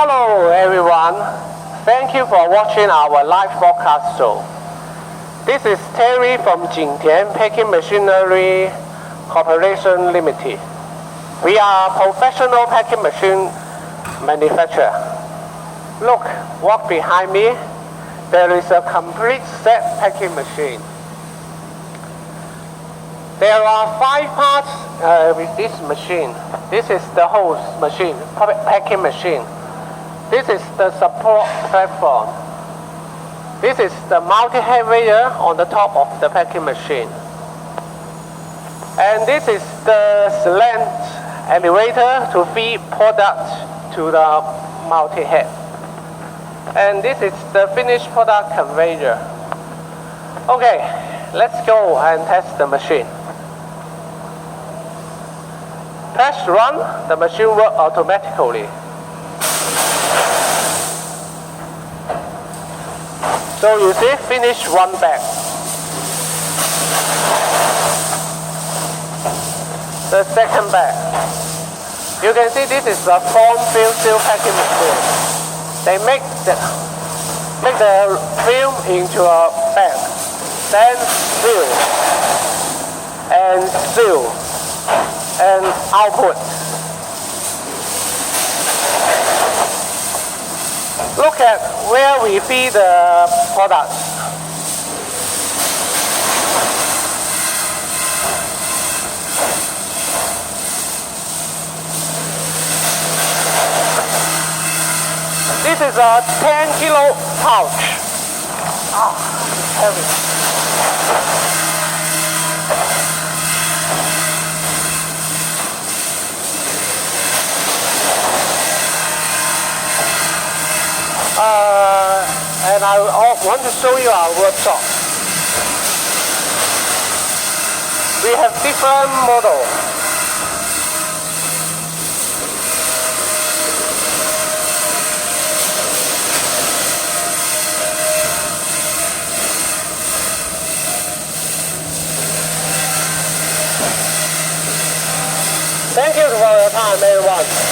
Hello everyone, thank you for watching our live broadcast show. This is Terry from JINTIAN Packing Machinery Corporation Limited. We are a professional packing machine manufacturer. Look, walk behind me. There is a complete set packing machine. There are 5 parts with this machine. This is the hose machine, packing machine. This is the support platform. This is the multi-head layer on the top of the packing machine. And this is the slant elevator to feed product to the multi-head. And this is the finished product conveyor. Okay, let's go and test the machine. Press run, the machine works automatically. So you see, finish 1 bag. The second bag. You can see this is a form fill seal packing machine. They make the film into a bag, then fill and seal and output. Look at where we feed the product. This is a 10-kilo pouch. It's heavy. And I want to show you our workshop. We have different models. Thank you for your time, everyone.